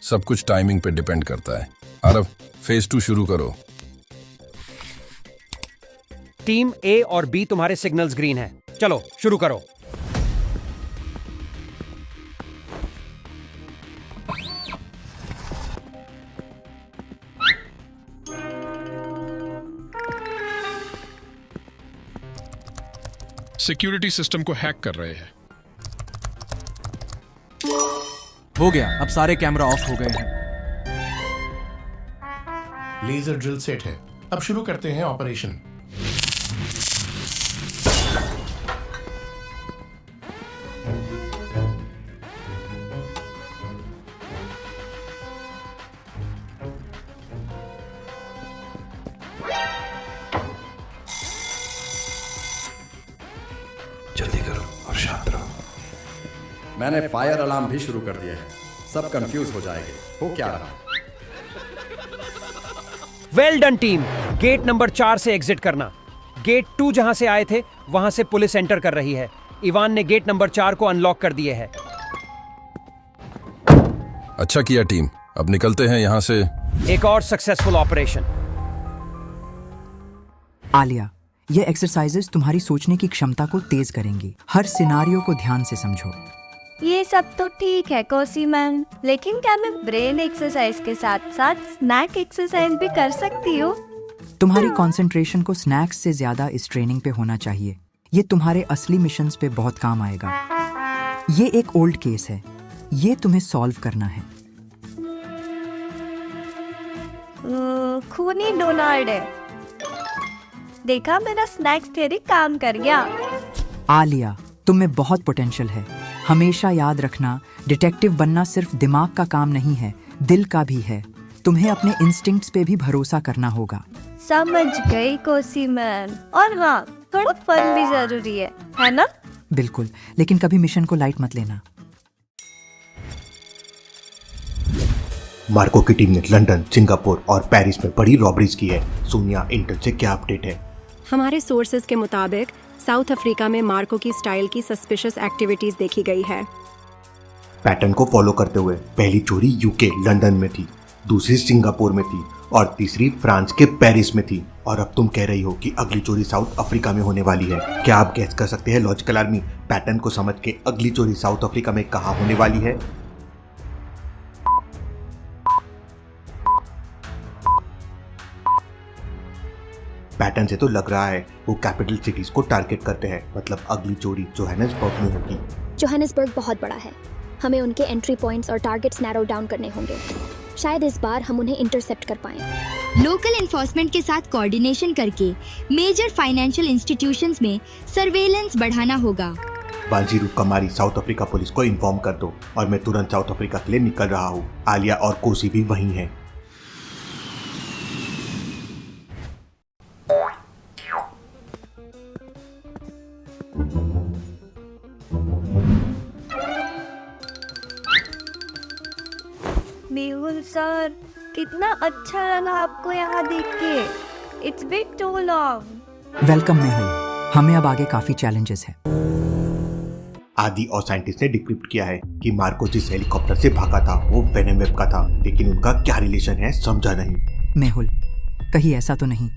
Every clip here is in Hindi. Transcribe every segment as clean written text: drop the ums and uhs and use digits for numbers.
सब कुछ टाइमिंग पे डिपेंड करता है। आरव, फेज 2 शुरू करो। टीम ए और बी तुम्हारे सिग्नल्स ग्रीन है, चलो शुरू करो। सिक्योरिटी सिस्टम को हैक कर रहे हैं। हो गया, अब सारे कैमरा ऑफ हो गए हैं। लेजर ड्रिल सेट है, अब शुरू करते हैं ऑपरेशन। जल्दी करो और शांत रहो। मैंने फायर अलार्म भी शुरू कर दिए हैं, सब कंफ्यूज हो जाएंगे। हो क्या रहा? Well done team, gate number 4 से एग्जिट करना। गेट 2 जहां से आए थे वहां से पुलिस एंटर कर रही है। इवान ने गेट नंबर 4 को अनलॉक कर दिए है। अच्छा किया टीम, अब निकलते हैं यहाँ से। एक और सक्सेसफुल ऑपरेशन। आलिया, ये एक्सरसाइजेस तुम्हारी सोचने की क्षमता को तेज करेंगी। हर सिनारियो को ध्यान से समझो। ये सब तो ठीक है कोसी मैम, लेकिन क्या मैं ब्रेन एक्सरसाइज के साथ साथ स्नैक एक्सरसाइज भी कर सकती हूँ? तुम्हारी कंसंट्रेशन को स्नैक्स से ज्यादा इस ट्रेनिंग पे होना चाहिए। ये तुम्हारे असली मिशंस पे बहुत काम आएगा। ये एक ओल्ड केस है, ये तुम्हें सॉल्व करना है। खूनी डोनाल्ड है। देखा, मेरा स्नैक्स थ्योरी काम कर गया। आलिया, तुम में बहुत पोटेंशियल है। हमेशा याद रखना, डिटेक्टिव बनना सिर्फ दिमाग का काम नहीं है, दिल का भी है। तुम्हें अपने इंस्टिंक्ट्स पे भी भरोसा करना होगा। समझ गई कोसी मैम। और हाँ, थोड़ा फन भी जरूरी है ना? बिल्कुल, लेकिन कभी मिशन को लाइट मत लेना। मार्को की टीम ने लंदन, सिंगापुर और पेरिस में बड़ी रॉबरीज की है। सोनिया, इंटर से क्या अपडेट है? हमारे सोर्सेज के मुताबिक साउथ अफ्रीका में मार्को की स्टाइल की सस्पिशियस एक्टिविटीज देखी गई है। पैटर्न को फॉलो करते हुए पहली चोरी यूके लंदन में थी, दूसरी सिंगापुर में थी और तीसरी फ्रांस के पेरिस में थी। और अब तुम कह रही हो कि अगली चोरी साउथ अफ्रीका में होने वाली है। क्या आप गैस कर सकते हैं लॉजिकल आर्मी पैटर्न को समझ के अगली चोरी साउथ अफ्रीका में कहाँ होने वाली है? पैटर्न से तो लग रहा है वो कैपिटल सिटीज को टारगेट करते हैं, मतलब अगली चोरी जोहानिसबर्ग में होगी। जोहानिसबर्ग बहुत बड़ा है, हमें उनके एंट्री पॉइंट्स और टारगेट्स नैरो डाउन करने होंगे। शायद इस बार हम उन्हें इंटरसेप्ट कर पाएं। लोकल एनफोर्समेंट के साथ कोऑर्डिनेशन करके मेजर फाइनेंशियल इंस्टीट्यूशंस में सर्वेलेंस बढ़ाना होगा। बांजीरू कमारी, साउथ अफ्रीका पुलिस को इन्फॉर्म कर दो और मैं तुरंत साउथ अफ्रीका के लिए निकल रहा हूँ। आलिया और कोसी भी वहीं हैं। मेहुल सर, कितना अच्छा लगा आपको यहाँ देख के। It's been too long. Welcome Mehul, हमें अब आगे काफी चैलेंजेस है। आदि और साइंटिस्ट ने डिक्रिप्ट किया है कि मार्को जिस हेलीकॉप्टर से भागा था वो वेनम वेब का था, लेकिन उनका क्या रिलेशन है समझा नहीं। मेहुल, कहीं ऐसा तो नहीं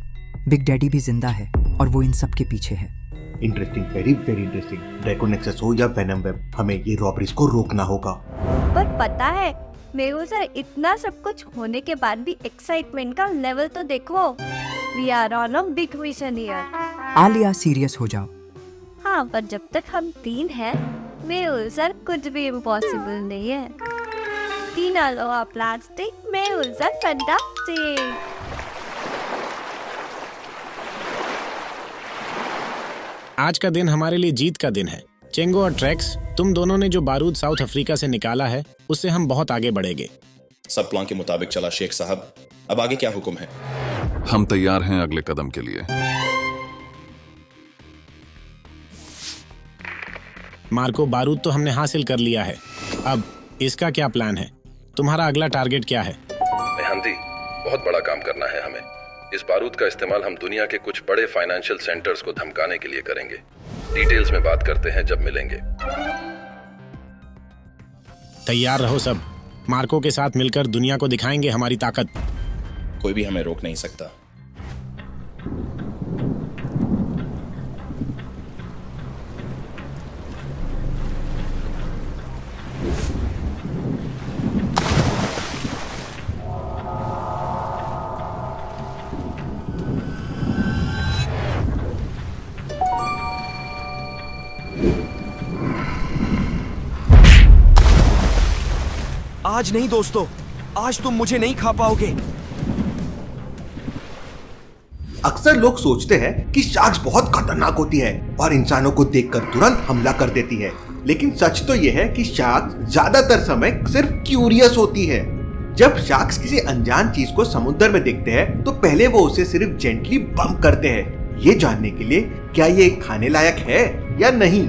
बिग डैडी भी जिंदा है और वो इन सब के पीछे है? Interesting, very very interesting. Dragon nexus हो या वेनम वेब, हमें ये रॉबरीज को रोकना होगा। पर पता है मेहुल सर, इतना सब कुछ होने के बाद भी एक्साइटमेंट का लेवल तो देखो। We are on a big mission here. Alia, serious हो जाओ। हाँ, पर जब तक हम 3 हैं, मेहुल सर कुछ भी इम्पॉसिबल नहीं है। 3 Aloha plastic, Mehul sir fantastic. आज का दिन हमारे लिए जीत का दिन है। चेंगो और ट्रैक्स, तुम दोनों ने जो बारूद साउथ अफ्रीका से निकाला है उससे हम बहुत आगे बढ़ेंगे। सब प्लान के मुताबिक चला शेख साहब, अब आगे क्या हुक्म है? हम तैयार हैं अगले कदम के लिए। मार्को, बारूद तो हमने हासिल कर लिया है, अब इसका क्या प्लान है? तुम्हारा अगला टारगेट क्या है? मेहंदी, बहुत बड़ा काम करना है हमें। इस बारूद का इस्तेमाल हम दुनिया के कुछ बड़े फाइनेंशियल सेंटर्स को धमकाने के लिए करेंगे। डिटेल्स में बात करते हैं जब मिलेंगे। तैयार रहो सब, मार्को के साथ मिलकर दुनिया को दिखाएंगे हमारी ताकत। कोई भी हमें रोक नहीं सकता। आज नहीं दोस्तों, आज तुम मुझे नहीं खा पाओगे। अक्सर लोग सोचते हैं कि शार्क्स बहुत खतरनाक होती है और इंसानों को देखकर तुरंत हमला कर देती है, लेकिन सच तो यह है कि शार्क्स ज्यादातर समय सिर्फ क्यूरियस होती है। जब शार्क्स किसी अनजान चीज को समुद्र में देखते हैं तो पहले वो उसे सिर्फ जेंटली बम्प करते हैं, ये जानने के लिए क्या ये खाने लायक है या नहीं।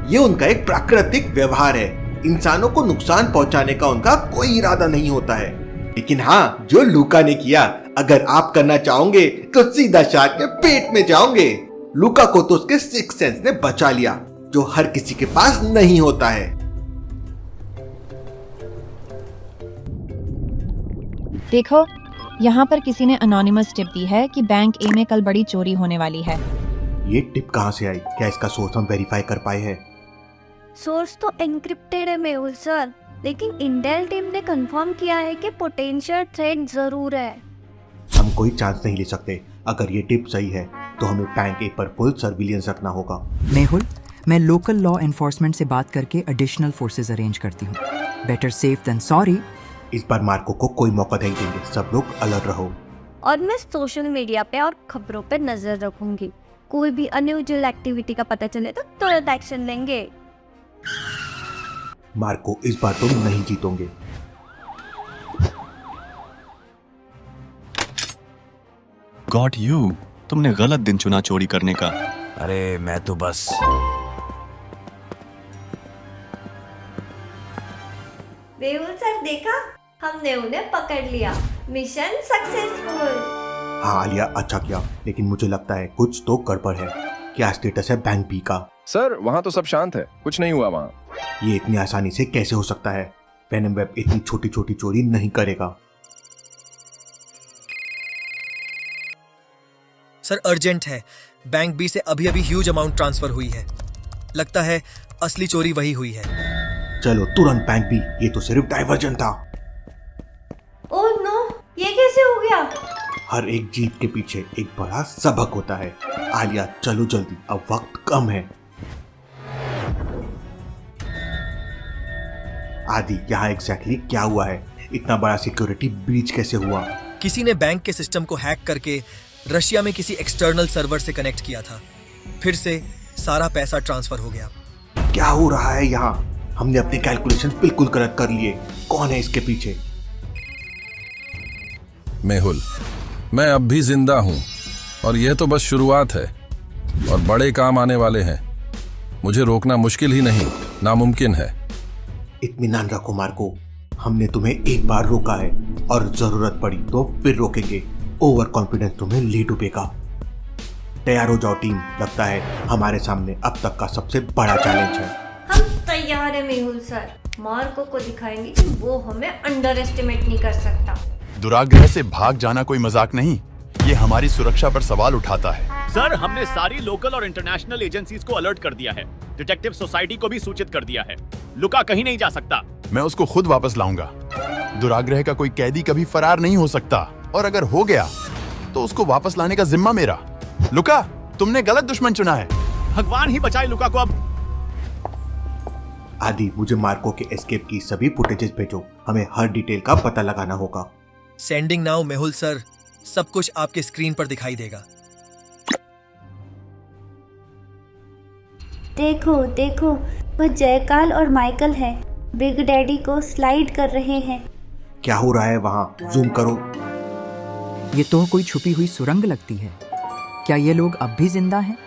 ये उनका एक प्राकृतिक व्यवहार है। इंसानों को नुकसान पहुंचाने का उनका कोई इरादा नहीं होता है। लेकिन हाँ, जो लूका ने किया, अगर आप करना चाहोगे तो सीधा शार्क के पेट में जाओगे। लूका को तो उसके सिक्स सेंस ने बचा लिया, जो हर किसी के पास नहीं होता है। देखो, यहाँ पर किसी ने अनोनिमस टिप दी है कि बैंक ए में कल बड़ी चोरी होने वाली है। ये टिप कहाँ से आई? क्या इसका सोर्स हम वेरीफाई कर पाए हैं? सोर्स तो एनक्रिप्टेड है मेहुल सर, लेकिन इंटेल टीम ने कंफर्म किया है कि पोटेंशियल थ्रेट जरूर है। हम कोई चांस नहीं ले सकते। अगर ये टिप सही है तो हमें बैंक ए पर फुल सर्विलियंस रखना होगा। मेहुल, मैं लोकल लॉ एनफोर्समेंट से बात करके एडिशनल फोर्सेस अरेंज करती हूँ। Better safe than sorry. इस बार मार्को को कोई मौका नहीं देंगे, सब लोग अलर्ट रहो। और मैं सोशल मीडिया पे और खबरों पे नजर रखूंगी। कोई भी अनयूजुअल एक्टिविटी का पता चले तो तुरंत एक्शन लेंगे। मार्को, इस बार तुम नहीं जीतोगे। गॉट यू, तुमने गलत दिन चुना चोरी करने का। अरे मैं तो बस। मेहुल सर, देखा, हमने उन्हें पकड़ लिया। Mission successful. हाँ आलिया, अच्छा किया, लेकिन मुझे लगता है कुछ तो गड़बड़ है। क्या स्टेटस है बैंक बी का? सर, वहाँ तो सब शांत है, कुछ नहीं हुआ वहाँ। ये इतनी आसानी से कैसे हो सकता है? वेनम वेब इतनी छोटी छोटी चोरी नहीं करेगा। सर अर्जेंट है, बैंक बी से अभी अभी ह्यूज अमाउंट ट्रांसफर हुई है। लगता है असली चोरी वही हुई है। चलो तुरंत बैंक बी, ये तो सिर्फ डाइवर्जन था। ओह नो, ये कैसे हो गया? हर एक जीत के पीछे एक बड़ा सबक होता है। आलिया चलो जल्दी, अब वक्त कम है। आदि, यहाँ एग्जैक्टली क्या हुआ है? इतना बड़ा सिक्योरिटी ब्रीच कैसे हुआ? किसी ने बैंक के सिस्टम को हैक करके रशिया में किसी एक्सटर्नल सर्वर से कनेक्ट किया था। फिर से सारा पैसा ट्रांसफर हो गया। क्या हो रहा है यहाँ? हमने अपने कैलकुलेशंस बिल्कुल गलत कर लिए। कौन है इसके पीछे? मेहुल, मैं अब भी जिंदा हूं और यह तो बस शुरुआत है और बड़े काम आने वाले हैं। मुझे रोकना मुश्किल ही नहीं, नामुमकिन है। इत्मीनान रखो मार्को, हमने तुम्हें एक बार रोका है और जरूरत पड़ी तो फिर रोकेंगे। ओवर कॉन्फिडेंस तुम्हें ले डूबेगा। तैयार हो जाओ टीम, लगता है हमारे सामने अब तक का सबसे बड़ा चैलेंज है। हम तैयार है मेहुल सर। मार्को को दिखाएंगे कि वो हमें अंडर एस्टिमेट नहीं कर सकता। दुराग्रह से भाग जाना कोई मजाक नहीं, ये हमारी सुरक्षा पर सवाल उठाता है। सर, हमने सारी लोकल और इंटरनेशनल एजेंसीज को अलर्ट कर दिया है। डिटेक्टिव सोसाइटी को भी सूचित कर दिया है। लुका कहीं नहीं जा सकता। मैं उसको खुद वापस लाऊंगा। दुराग्रह का कोई कैदी कभी फरार नहीं हो सकता, और अगर हो गया तो उसको वापस लाने का जिम्मा मेरा। लुका, तुमने गलत दुश्मन चुना है। भगवान ही बचाए लुका को। अब आदि, मुझे मार्को के एस्केप की सभी फुटेजेस भेजो, हमें हर डिटेल का पता लगाना होगा। सेंडिंग नाउ मेहुल सर, सब कुछ आपके स्क्रीन पर दिखाई देगा। देखो देखो, वह जयकाल और माइकल है, बिग डैडी को स्लाइड कर रहे हैं। क्या हो रहा है वहाँ? जूम करो। ये तो कोई छुपी हुई सुरंग लगती है। क्या ये लोग अब भी जिंदा हैं?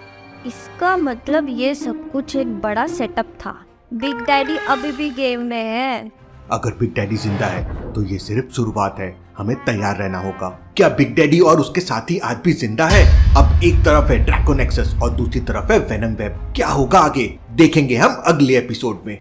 इसका मतलब ये सब कुछ एक बड़ा सेटअप था। बिग डैडी अभी भी गेम में है। अगर बिग डैडी जिंदा है तो ये सिर्फ शुरुआत है, हमें तैयार रहना होगा। क्या बिग डैडी और उसके साथी आज भी जिंदा है? अब एक तरफ है ड्रैको नेक्सस और दूसरी तरफ है वेनम वेब। क्या होगा आगे, देखेंगे हम अगले एपिसोड में।